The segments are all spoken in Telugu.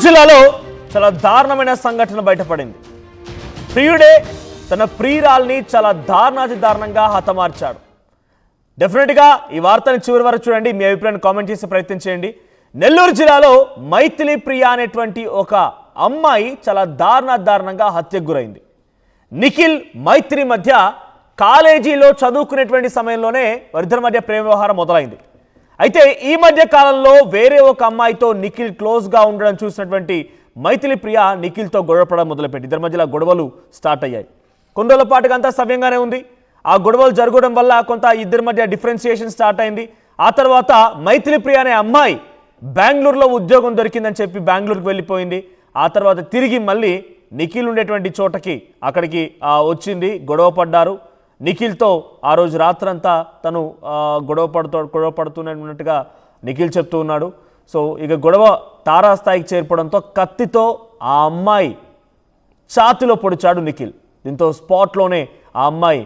జిల్లాలో చాలా దారుణమైన సంఘటన బయటపడింది. ప్రియుడే తన ప్రియురాల్ని చాలా దారుణాతి దారుణంగా హతమార్చాడు. డెఫినెట్గా ఈ వార్తని చివరి వరకు చూడండి, మీ అభిప్రాయాన్ని కామెంట్ చేసే ప్రయత్నం చేయండి. నెల్లూరు జిల్లాలో మైథిలి ప్రియ అనేటువంటి ఒక అమ్మాయి చాలా దారుణంగా హత్యకు గురైంది. నిఖిల్ మైత్రి మధ్య కాలేజీలో చదువుకునేటువంటి సమయంలోనే వారిద్దరి మధ్య ప్రేమ వ్యవహారం మొదలైంది. అయితే ఈ మధ్య కాలంలో వేరే ఒక అమ్మాయితో నిఖిల్ క్లోజ్గా ఉండడం చూసినటువంటి మైథిలి ప్రియ నిఖిల్తో గొడవపడడం మొదలుపెట్టి ఇద్దరి మధ్యలో గొడవలు స్టార్ట్ అయ్యాయి. కొన్ని రోజుల పాటుగా అంతా సవ్యంగానే ఉంది. ఆ గొడవలు జరగడం వల్ల కొంత ఇద్దరి మధ్య డిఫరెన్సియేషన్ స్టార్ట్ అయింది. ఆ తర్వాత మైథిలి ప్రియ అనే అమ్మాయి బెంగళూరులో ఉద్యోగం దొరికిందని చెప్పి బెంగళూరుకి వెళ్ళిపోయింది. ఆ తర్వాత తిరిగి మళ్ళీ నిఖిల్ ఉండేటువంటి చోటకి అక్కడికి వచ్చింది, గొడవ పడ్డారు. నిఖిల్తో ఆ రోజు రాత్రంతా తను గొడవ పడుతున్నట్టుగా నిఖిల్ చెప్తూ ఉన్నాడు. సో ఇక గొడవ తారాస్థాయికి చేరిపోవడంతో కత్తితో ఆ అమ్మాయి ఛాతిలో పొడిచాడు నిఖిల్. దీంతో స్పాట్లోనే ఆ అమ్మాయి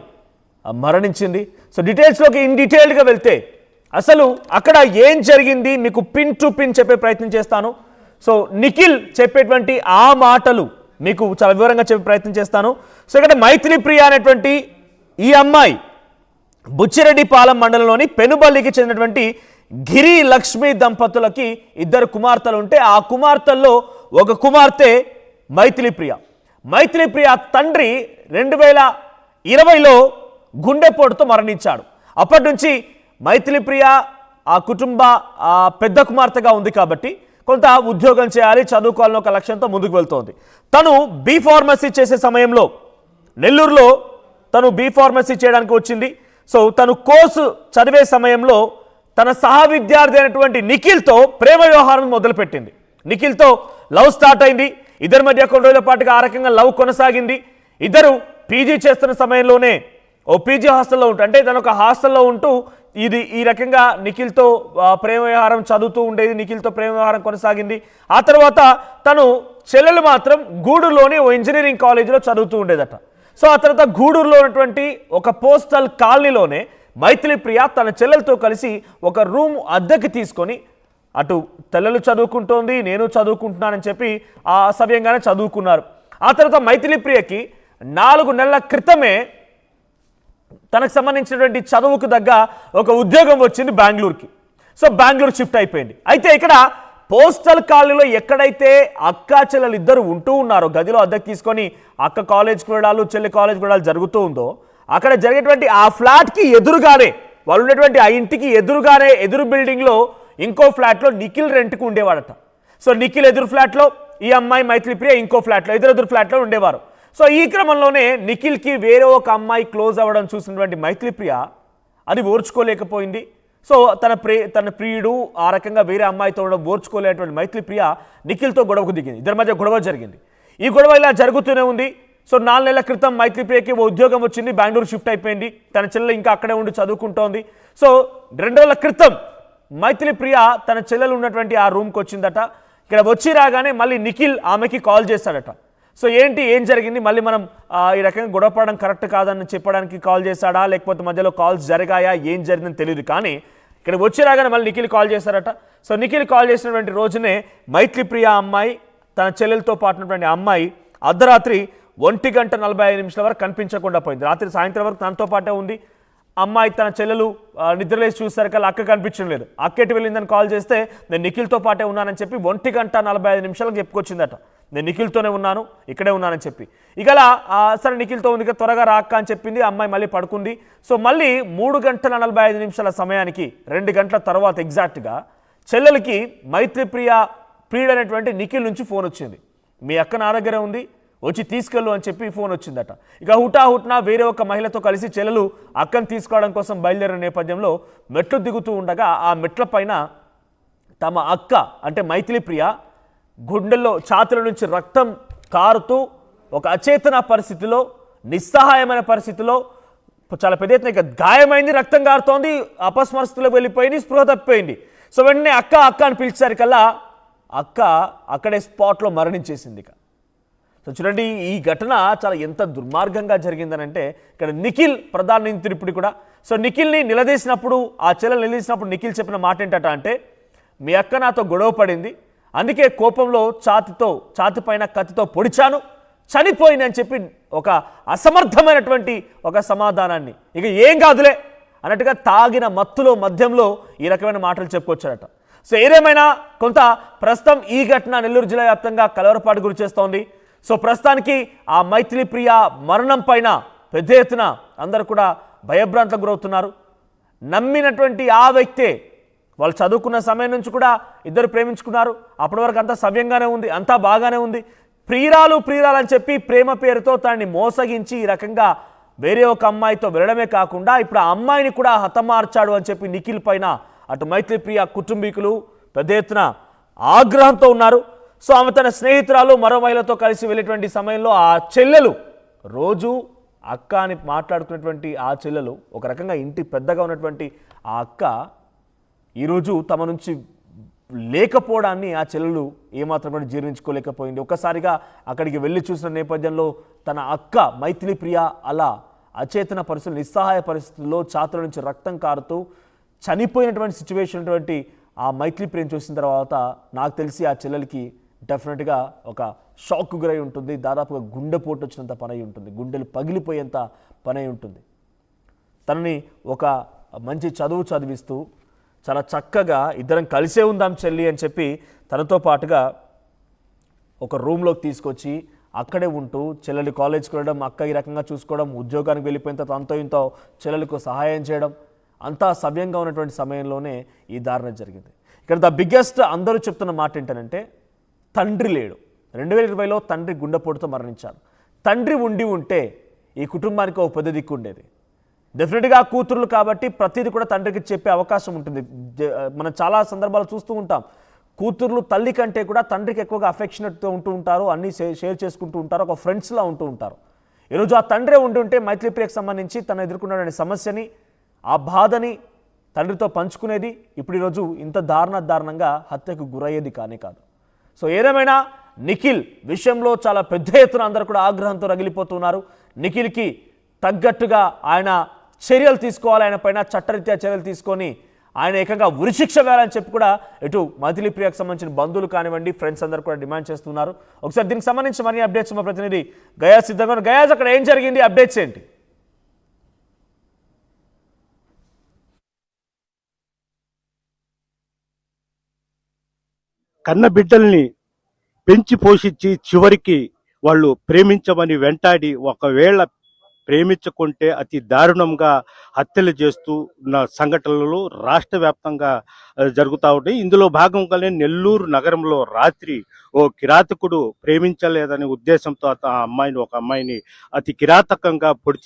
మరణించింది. సో డీటెయిల్స్లోకి డీటెయిల్డ్గా వెళ్తే అసలు అక్కడ ఏం జరిగింది మీకు పిన్ టు పిన్ చెప్పే ప్రయత్నం చేస్తాను. సో నిఖిల్ చెప్పేటువంటి ఆ మాటలు మీకు చాలా వివరంగా చెప్పే ప్రయత్నం చేస్తాను. సో ఇక్కడ మైథిలి ప్రియ అనేటువంటి ఈ అమ్మాయి బుచ్చిరెడ్డిపాలెం మండలంలోని పెనుబల్లికి చెందినటువంటి గిరి లక్ష్మి దంపతులకి ఇద్దరు కుమార్తెలు ఉంటే ఆ కుమార్తెల్లో ఒక కుమార్తె మైథిలి ప్రియ. మైథిలి ప్రియ తండ్రి 2020లో గుండెపోటుతో మరణించాడు. అప్పటి నుంచి మైథిలి ప్రియ ఆ కుటుంబ పెద్ద కుమార్తెగా ఉంది కాబట్టి కొంత ఉద్యోగం చేయాలి, చదువుకోవాలని ఒక లక్ష్యంతో ముందుకు వెళ్తోంది. తను బీ ఫార్మసీ చేసే సమయంలో నెల్లూరులో తను బీ ఫార్మసీ చేయడానికి వచ్చింది. సో తను కోర్సు చదివే సమయంలో తన సహా విద్యార్థి అయినటువంటి నిఖిల్తో ప్రేమ వ్యవహారం మొదలుపెట్టింది. నిఖిల్తో లవ్ స్టార్ట్ అయింది. ఇద్దరి మధ్య కొన్ని రోజుల పాటుగా ఆ రకంగా లవ్ కొనసాగింది. ఇద్దరు పీజీ చేస్తున్న సమయంలోనే ఓ పీజీ హాస్టల్లో ఉంటూ, అంటే తను ఒక హాస్టల్లో ఉంటూ ఈ రకంగా నిఖిల్తో ప్రేమ వ్యవహారం చదువుతూ ఉండేది. నిఖిల్తో ప్రేమ వ్యవహారం కొనసాగింది. ఆ తర్వాత తను చెల్లెలు మాత్రం గూడూరులోని ఓ ఇంజనీరింగ్ కాలేజీలో చదువుతూ ఉండేదట. సో ఆ తర్వాత గూడూరులో ఉన్నటువంటి ఒక పోస్టల్ కాలనీలోనే మైథిలి ప్రియ తన చెల్లెలతో కలిసి ఒక రూమ్ అద్దెకి తీసుకొని అటు చెల్లెలు చదువుకుంటోంది, నేను చదువుకుంటున్నానని చెప్పి సవ్యంగానే చదువుకున్నారు. ఆ తర్వాత మైథిలి ప్రియకి 4 నెలల క్రితమే తనకు సంబంధించినటువంటి చదువుకు దగ్గ ఒక ఉద్యోగం వచ్చింది బెంగళూరుకి. సో బెంగళూరు షిఫ్ట్ అయిపోయింది. అయితే ఇక్కడ పోస్టల్ కాలనీలో ఎక్కడైతే అక్క చెల్లెలు ఇద్దరు ఉంటూ ఉన్నారో, గదిలో అద్దెకు తీసుకొని అక్క కాలేజ్కి వెళ్ళాలి, చెల్లి కాలేజ్కి వెళ్ళాలి జరుగుతూ ఉందో, అక్కడ జరిగేటువంటి ఆ ఫ్లాట్కి ఎదురుగానే, వాళ్ళు ఉండేటువంటి ఆ ఇంటికి ఎదురుగానే ఎదురు బిల్డింగ్లో ఇంకో ఫ్లాట్లో నిఖిల్ రెంట్కి ఉండేవాడట. సో నిఖిల్ ఎదురు ఫ్లాట్లో, ఈ అమ్మాయి మైథిలి ప్రియ ఇంకో ఫ్లాట్లో, ఎదురు ఫ్లాట్లో ఉండేవారు. సో ఈ క్రమంలోనే నిఖిల్కి వేరే ఒక అమ్మాయి క్లోజ్ అవ్వడం చూసినటువంటి మైథిలి ప్రియ అది ఓర్చుకోలేకపోయింది. సో తన ప్రియుడు ఆ రకంగా వేరే అమ్మాయితో ఉండడం ఓర్చుకోలేటువంటి మైథిలి ప్రియ నిఖిల్తో గొడవకు దిగింది. ఇద్దరి మధ్య గొడవ జరిగింది. ఈ గొడవ ఇలా జరుగుతూనే ఉంది. సో 4 నెలల క్రితం మైథిలి ప్రియకి ఓ ఉద్యోగం వచ్చింది, బెంగళూరు షిఫ్ట్ అయిపోయింది. తన చెల్లెలు ఇంకా అక్కడే ఉండి చదువుకుంటోంది. సో 2 రోజుల క్రితం మైథిలి ప్రియ తన చెల్లెలు ఉన్నటువంటి ఆ రూమ్కి వచ్చిందట. ఇక్కడ వచ్చి రాగానే మళ్ళీ నిఖిల్ ఆమెకి కాల్ చేశాడట. సో ఏం జరిగింది, మళ్ళీ మనం ఈ రకంగా గొడవపడడం కరెక్ట్ కాదని చెప్పడానికి కాల్ చేశాడా, లేకపోతే మధ్యలో కాల్స్ జరిగాయా, ఏం జరిగిందని తెలియదు. కానీ ఇక్కడ వచ్చి రాగానే మళ్ళీ నిఖిల్ కాల్ చేశారట. సో నిఖిల్ కాల్ చేసినటువంటి రోజునే మైథిలి ప్రియ అమ్మాయి తన చెల్లెలతో పాటున్నటువంటి అమ్మాయి అర్ధరాత్రి 1:45 వరకు కనిపించకుండా పోయింది. సాయంత్రం వరకు తనతో పాటే ఉంది. అమ్మాయి తన చెల్లెలు నిద్రలేసి చూసేసరికల్లా అక్క కనిపించడం లేదు. అక్కెటి వెళ్ళిందని కాల్ చేస్తే నేను నిఖిల్తో పాటే ఉన్నానని చెప్పి 1:45 చెప్పుకొచ్చిందట. నేను నిఖిల్తోనే ఉన్నాను, ఇక్కడే ఉన్నానని చెప్పి. ఇకలా సరే నిఖిల్తో ఉంది త్వరగా రాక్క అని చెప్పింది. అమ్మాయి మళ్ళీ పడుకుంది. సో మళ్ళీ 3:45 సమయానికి 2 గంటల తర్వాత ఎగ్జాక్ట్గా చెల్లెలకి మైథిలి ప్రియుడు అనేటువంటి నిఖిల్ నుంచి ఫోన్ వచ్చింది. మీ అక్క నా దగ్గరే ఉంది, వచ్చి తీసుకెళ్ళు అని చెప్పి ఫోన్ వచ్చిందట. ఇక హుటాహుట్న వేరే ఒక మహిళతో కలిసి చెల్లెలు అక్కను తీసుకోవడం కోసం బయలుదేరిన నేపథ్యంలో మెట్లు దిగుతూ ఉండగా ఆ మెట్ల పైన తమ అక్క అంటే మైథిలి ప్రియ గుండెల్లో ఛాతీల నుంచి రక్తం కారుతూ ఒక అచేతన పరిస్థితిలో, నిస్సహాయమైన పరిస్థితిలో, చాలా పెద్ద ఎత్తున గాయమైంది, రక్తం కారుతోంది, అపస్మరస్థితిలో వెళ్ళిపోయింది, స్పృహ తప్పిపోయింది. సో వెంటనే అక్క అని పిలిచేసరికల్లా అక్క అక్కడే స్పాట్లో మరణించేసింది. సో చూడండి, ఈ ఘటన చాలా ఎంత దుర్మార్గంగా జరిగిందనంటే ఇక్కడ నిఖిల్ ప్రధాన నిందితుడు ఇప్పుడు కూడా. సో నిఖిల్ని నిలదీసినప్పుడు, ఆ చెల్లెలు నిలదీసినప్పుడు నిఖిల్ చెప్పిన మాట ఏంటంటే, మీ అక్క నాతో గొడవ పడింది, అందుకే కోపంలో ఛాతి పైన కత్తితో పొడిచాను, చనిపోయిందని చెప్పి ఒక అసమర్థమైనటువంటి ఒక సమాధానాన్ని, ఇక ఏం కాదులే అన్నట్టుగా తాగిన మత్తులో మధ్యంలో ఈ రకమైన మాటలు చెప్పుకొచ్చారట. సో ఏదేమైనా కొంత ప్రస్తుతం ఈ ఘటన నెల్లూరు జిల్లా వ్యాప్తంగా కలవరపాటు గురి చేస్తోంది. సో ప్రస్తుతానికి ఆ మైథిలి ప్రియ మరణం పైన పెద్ద ఎత్తున అందరూ కూడా భయభ్రాంతలకు గురవుతున్నారు. నమ్మినటువంటి ఆ వ్యక్తే, వాళ్ళు చదువుకున్న సమయం నుంచి కూడా ఇద్దరు ప్రేమించుకున్నారు, అప్పటి వరకు అంతా సవ్యంగానే ఉంది, అంతా బాగానే ఉంది. ప్రియురాలు అని చెప్పి ప్రేమ పేరుతో తనని మోసగించి ఈ రకంగా వేరే ఒక అమ్మాయితో వెళ్ళడమే కాకుండా ఇప్పుడు ఆ అమ్మాయిని కూడా హతమార్చాడు అని చెప్పి నిఖిల్ పైన అటు మైథిలి ప్రియ కుటుంబీకులు పెద్ద ఎత్తున ఆగ్రహంతో ఉన్నారు. సో ఆమె తన స్నేహితురాలు మరో మహిళతో కలిసి వెళ్ళేటువంటి సమయంలో ఆ చెల్లెలు, రోజు అక్క అని మాట్లాడుకున్నటువంటి ఆ చెల్లెలు, ఒక రకంగా ఇంటి పెద్దగా ఉన్నటువంటి ఆ అక్క ఈరోజు తమ నుంచి లేకపోవడాన్ని ఆ చెల్లెలు ఏమాత్రం కూడా జీర్ణించుకోలేకపోయింది. ఒక్కసారిగా అక్కడికి వెళ్ళి చూసిన నేపథ్యంలో తన అక్క మైథిలి ప్రియ అలా అచేతన పరిస్థితులు, నిస్సహాయ పరిస్థితుల్లో ఛాతుల నుంచి రక్తం కారుతూ చనిపోయినటువంటి సిచ్యువేషన్ అటువంటి ఆ మైథిలి ప్రియని చూసిన తర్వాత నాకు తెలిసి ఆ చెల్లెలకి డెఫినెట్గా ఒక షాక్ గురై ఉంటుంది. దాదాపుగా గుండెపోటు వచ్చినంత పని అయి ఉంటుంది, గుండెలు పగిలిపోయేంత పని అయి ఉంటుంది. తనని ఒక మంచి చదువు చదివిస్తూ చాలా చక్కగా ఇద్దరం కలిసే ఉందాం చెల్లి అని చెప్పి తనతో పాటుగా ఒక రూమ్లోకి తీసుకొచ్చి అక్కడే ఉంటూ చెల్లెలు కాలేజ్కి వెళ్ళడం, అక్క ఈ రకంగా చూసుకోవడం, ఉద్యోగానికి వెళ్ళిపోయిన తర్వాత అంతో ఇంతో చెల్లెలకు సహాయం చేయడం, అంతా సవ్యంగా ఉన్నటువంటి సమయంలోనే ఈ దారుణం జరిగింది. ఇక్కడ ద బిగ్గెస్ట్ అందరూ చెప్తున్న మాట ఏంటంటే తండ్రి లేడు. 2020లో తండ్రి గుండెపోటుతో మరణించాడు. తండ్రి ఉంటే ఈ కుటుంబానికి ఒక పెద్ద దిక్కు ఉండేది. డెఫినెట్గా కూతుర్లు కాబట్టి ప్రతిదీ కూడా తండ్రికి చెప్పే అవకాశం ఉంటుంది. మనం చాలా సందర్భాలు చూస్తూ ఉంటాం, కూతుర్లు తల్లి కంటే కూడా తండ్రికి ఎక్కువగా అఫెక్షనేట్తో ఉంటూ ఉంటారు, అన్నీ షేర్ చేసుకుంటూ ఉంటారు, ఒక ఫ్రెండ్స్లా ఉంటూ ఉంటారు. ఈరోజు ఆ తండ్రే ఉంటే మైథిలి ప్రియకు సంబంధించి తను ఎదుర్కొన్న సమస్యని, ఆ బాధని తండ్రితో పంచుకునేది ఇప్పుడు ఈరోజు ఇంత దారుణంగా హత్యకు గురయ్యేది కానే కాదు. సో ఏదేమైనా నిఖిల్ విషయంలో చాలా పెద్ద ఎత్తున అందరూ కూడా ఆగ్రహంతో రగిలిపోతున్నారు. నిఖిల్కి తగ్గట్టుగా ఆయన చర్యలు తీసుకోవాలి, ఆయన పైన చట్టరీత్యా చర్యలు తీసుకొని ఆయన ఏకంగా ఉరిశిక్ష వేయాలని చెప్పి కూడా ఇటు మైథిలి ప్రియకు సంబంధించిన బంధువులు కానివ్వండి, ఫ్రెండ్స్ అందరూ కూడా డిమాండ్ చేస్తున్నారు. ఒకసారి దీనికి సంబంధించి మరిన్ని అప్డేట్స్ మా ప్రతినిధి గయాజ్ సిద్ధంగా. గయాజ్, అక్కడ ఏం జరిగింది, అప్డేట్స్ ఏంటి? కన్న బిడ్డల్ని పెంచి పోషించి చివరికి వాళ్ళు ప్రేమించమని వెంటాడి ఒకవేళ ప్రేమించుకుంటే అతి దారుణంగా హత్యలు చేస్తూ ఉన్న సంఘటనలు రాష్ట్ర వ్యాప్తంగా జరుగుతూ ఉంటాయి. ఇందులో భాగంగానే నెల్లూరు నగరంలో రాత్రి ఓ కిరాతకుడు ప్రేమించలేదనే ఉద్దేశంతో ఒక అమ్మాయిని అతి కిరాతకంగా పొడిచి